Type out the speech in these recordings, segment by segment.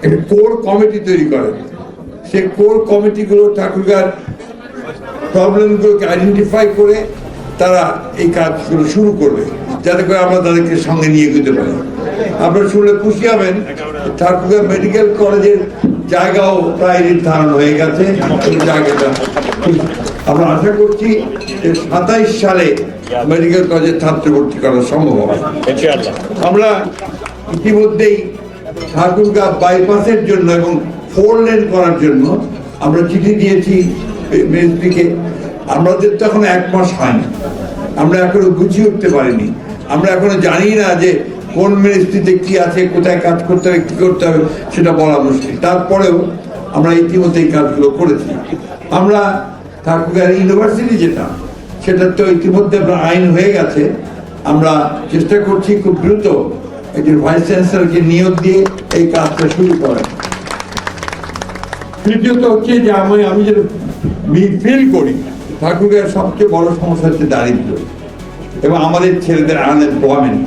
একটা core committee তৈরি করেন। সেই কোর কমিটিগুলো ঠাকুরগাঁর প্রবলেমগুলোকে আইডেন্টিফাই করে তারা এই কাজগুলো শুরু করবে, যাতে করে আমরা তাদেরকে সঙ্গে নিয়ে যেতে পারি। আপনারা শুনলে খুশি হবেন, ঠাকুরগাঁও মেডিকেল কলেজের জায়গাও প্রায় নির্ধারণ হয়ে গেছে। জায়গাটা আমরা আশা করছি যে 27 সালে মেডিকেল কলেজের ছাত্র ভর্তি করা সম্ভব হবে। আমরা ইতিমধ্যেই ঠাকুরগাঁও বাইপাসের জন্য এবং 4 লেন করার জন্য আমরা চিঠি দিয়েছি মিনিস্ট্রিকে। আমাদের তো এখন 1 মাস হয়নি, আমরা এখনো গুছিয়ে উঠতে পারিনি। আমরা এখনো জানি না যে কোন মিনিস্ট্রিতে কি আছে, কোথায় কাজ করতে হবে, কি করতে হবে সেটা বলা মুশকিল। তারপরেও আমরা ইতিমধ্যে এই কাজগুলো করেছি। আমরা ঠাকুরগাঁও ইউনিভার্সিটি যেটা, সেটা তো ইতিমধ্যে আইন হয়ে গেছে। আমরা চেষ্টা করছি খুব দ্রুত একজন ভাইস চ্যান্সেলরকে নিয়োগ দিয়ে এই কাজটা শুরু করেন। তৃতীয়ত হচ্ছে যে আমি যেটা ফিল করি, ঠাকুরগাঁওর সবচেয়ে বড় সমস্যা হচ্ছে দারিদ্র্য এবং আমাদের ছেলেদের আনএমপ্লয়মেন্ট।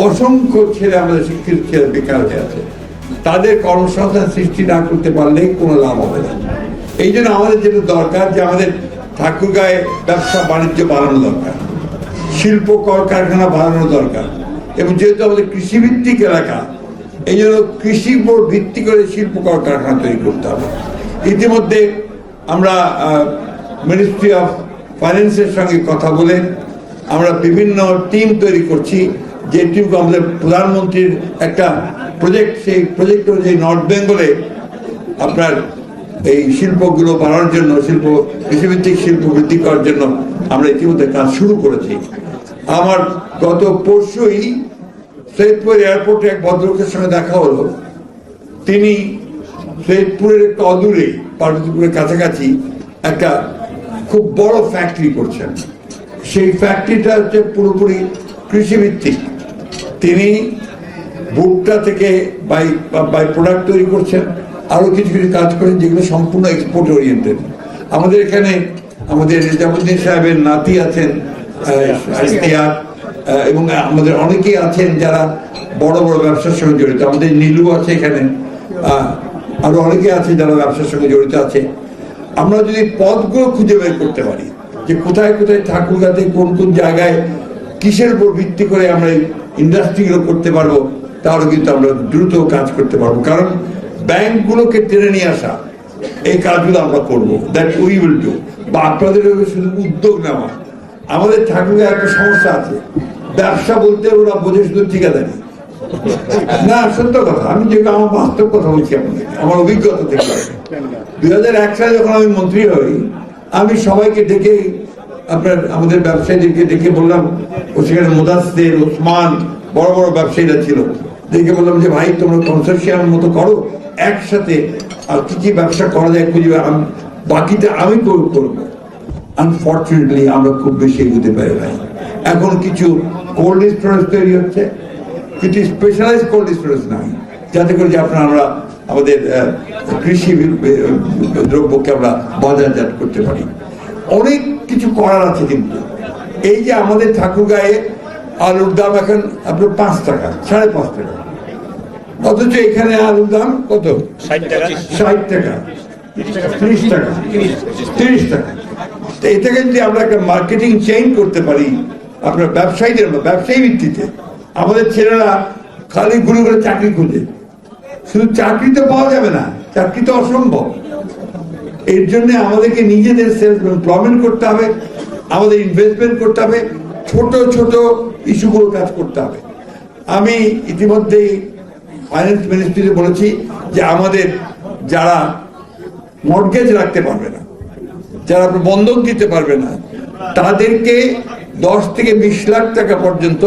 অসংখ্য ছেলে, আমাদের শিক্ষিত ছেলে বেকার হয়ে আছে। তাদের কর্মসংস্থান সৃষ্টি না করতে পারলে কোনো লাভ হবে না। এই জন্য আমাদের যেটা দরকার, যে আমাদের ঠাকুরগাঁয়ে ব্যবসা বাণিজ্য বাড়ানো দরকার, শিল্প কলকারখানা বাড়ানো দরকার। এবং যেহেতু আমাদের কৃষিভিত্তিক এলাকা, এই জন্য কৃষির উপর ভিত্তি করে শিল্প কলকারখানা তৈরি করতে হবে। ইতিমধ্যে আমরা মিনিস্ট্রি অফ ফাইন্যান্সের সঙ্গে কথা বলে আমরা বিভিন্ন টিম তৈরি করছি, যে টিমকে আমাদের প্রধানমন্ত্রীর একটা প্রজেক্ট, সেই প্রজেক্ট অনুযায়ী নর্থ বেঙ্গলে আপনার এই শিল্পগুলো বাড়ানোর জন্য, কৃষিভিত্তিক শিল্প বৃদ্ধি করার জন্য আমরা ইতিমধ্যে কাজ শুরু করেছি। আমার গত পরশুই সৈয়দপুর এয়ারপোর্টে এক ভদ্রলোকের সঙ্গে দেখা হলো। তিনি সৈয়দপুরের একটু অদূরে, পার্বতীপুরের কাছাকাছি একটা খুব বড় ফ্যাক্টরি করছেন। সেই ফ্যাক্টরিটা হচ্ছে পুরোপুরি কৃষিভিত্তিক। তিনি ভুট্টা থেকে বাই প্রোডাক্ট তৈরি করছেন, আরো কিছু কিছু কাজ করেন যেগুলো সম্পূর্ণ এক্সপোর্ট ওরিয়েন্টেড। আমাদের এখানে আমাদের নিজামুদ্দিন সাহেবের নাতি আছেন এবং আমাদের অনেকেই আছেন যারা বড় বড় ব্যবসার সঙ্গে জড়িত। আমাদের নীলু আছে এখানে, আরো অনেকে আছে যারা ব্যবসার সঙ্গে জড়িত আছে। আমরা যদি পথগুলো খুঁজে বের করতে পারি যে কোথায় কোথায় ঠাকুরগাঁতে কোন কোন জায়গায় কিসের উপর ভিত্তি করে আমরা ইন্ডাস্ট্রিগুলো করতে পারবো, তাহলে কিন্তু আমরা দ্রুত কাজ করতে পারবো। কারণ ব্যাংকগুলোকে টেনে নিয়ে আসা, এই কাজগুলো আমরা করবো, দ্যাট উই উইল ডু। বা আপনাদের শুধু উদ্যোগ নেওয়া। আমাদের ঠাকুরগাঁও একটা সমস্যা আছে, ব্যবসা বলতে ওরা বোঝে শুধু ঠিকাদারি। না, সত্য কথা, আমি যেটা আমার বাস্তব কথা বলছি আপনাদের, আমার অভিজ্ঞতা থেকে। 2001 সালে যখন আমি মন্ত্রী হই, আমি সবাইকে ডেকে, আমাদের ব্যবসায়ীদেরকে ডেকে বললাম, ও সেখানে মুদাসসির, ওসমান, বড় বড় ব্যবসায়ীরা ছিল, ডেকে বললাম যে ভাই তোমরা কনসোর্টিয়াম মতো করো, একসাথে আর কি কি ব্যবসা করা যায় খুঁজবে, বাকিটা আমি করবো। আনফর্চুনেটলি আমরা খুব বেশি এগোতে পারি নাই। এখন কিছু কোল্ড স্টোরেজ তৈরি হচ্ছে, কিছু স্পেশালাইজ কোল্ড স্টোরেজ নাই, যাতে করে যে আমরা আমাদের কৃষি দ্রব্যকে আমরা বাজারজাত করতে পারি। অনেক কিছু করার আছে, কিন্তু এই যে আমাদের ঠাকুরগাঁয়ে আলুর দাম এখন আপনার 5 টাকা, 5.5 টাকা, অথচ এখানে আলুর দাম কত? 60 টাকা, 30 টাকা, 30 টাকা। এটাকে যদি আমরা একটা মার্কেটিং চেইন করতে পারি, আপনার ব্যবসায়ীদের ব্যবসায়ী ভিত্তিতে, আমাদের ছেলেরা খালি ঘুরে ঘুরে চাকরি খুঁজে, শুধু চাকরি তো পাওয়া যাবে না, চাকরি তো অসম্ভব। এর জন্য আমাদেরকে নিজেদের সেলফ এমপ্লয়মেন্ট করতে হবে, আমাদের ইনভেস্টমেন্ট করতে হবে, ছোট ছোট ইস্যুগুলো কাজ করতে হবে। আমি ইতিমধ্যেই ফাইন্যান্স মিনিস্ট্রিতে বলেছি যে আমাদের যারা মর্টগেজ রাখতে পারবে না, যারা বন্ধক দিতে পারবে না, তাদেরকে 10 থেকে 20 লাখ টাকা পর্যন্ত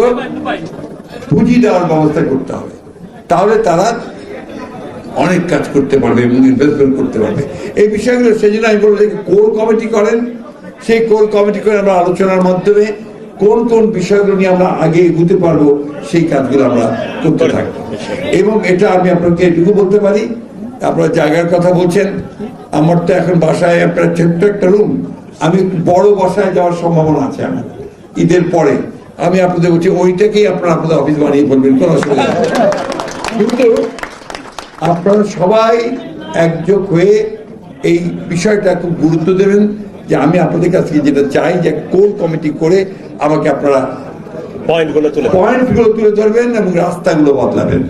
পুঁজি দেওয়ার ব্যবস্থা করতে হবে। তাহলে তারা অনেক কাজ করতে পারবে এবং ইনভেস্টমেন্ট করতে পারবে। এই বিষয়গুলো সেজন্য আমি বলবো কোর কমিটি করেন। সেই কোর কমিটি করে আমরা আলোচনার মাধ্যমে কোন কোন বিষয়গুলো নিয়ে আমরা আগে এগোতে পারবো, সেই কাজগুলো আমরা করতে থাকবো। এবং এটা আমি আপনাকে এটুকু বলতে পারি, আপনারা জায়গার কথা বলছেন, আমার তো এখন বাসায় আপনার ছোট্ট একটা রুম, আমি বড় বাসায় যাওয়ার সম্ভাবনা আছে আমার ঈদের পরে। আমি আপনাদের বলছি ওইটাকেই আপনারা আপনাদের অফিস বানিয়ে বলবেন, কোনো অসুবিধা নেই। কিন্তু আপনারা সবাই একযোগ হয়ে এই বিষয়টা খুব গুরুত্ব দেবেন যে আমি আপনাদের কাছ থেকে যেটা চাই যে কোর কমিটি করে আমাকে আপনারা পয়েন্টগুলো তুলে ধরবেন এবং রাস্তাগুলো বদলাবেন।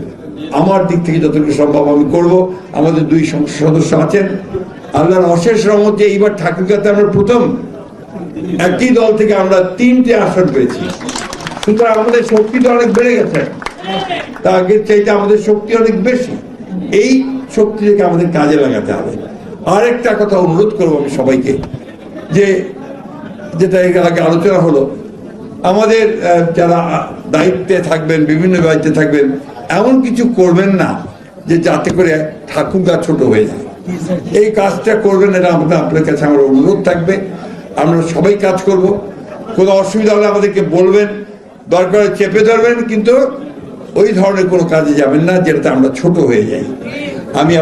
আমার দিক থেকে যতটুকু সম্ভব আমি করব। আমাদের 2 সংসদ সদস্য আছেন, আল্লাহর অশেষ রহমতে এইবার ঠাকুরগাঁতে আমরা প্রথম একই দল থেকে আমরা 3টে আসন পেয়েছি। সুতরাং আমাদের শক্তিটা অনেক বেড়ে গেছে, তা আগের চাইতে আমাদের শক্তি অনেক বেশি। এই শক্তিটাকে আমাদের কাজে লাগাতে হবে। আরেকটা কথা অনুরোধ করবো আমি সবাইকে, যে যেটা আগে আলোচনা হলো, আমাদের যারা দায়িত্বে থাকবেন, বিভিন্ন দায়িত্বে থাকবেন, এমন কিছু করবেন না যে যাতে করে ঠাকুরগাঁ ছোট হয়ে যায়। এই কাজটা করবেন, এটা আপনার কাছে আমার অনুরোধ থাকবে। আমরা সবাই কাজ করব, কোনো অসুবিধা হলে আমাদেরকে বলবেন, দরকার চেপে ধরবেন, কিন্তু ওই ধরনের কোনো কাজে যাবেন না যেটাতে আমরা ছোট হয়ে যাই। আমি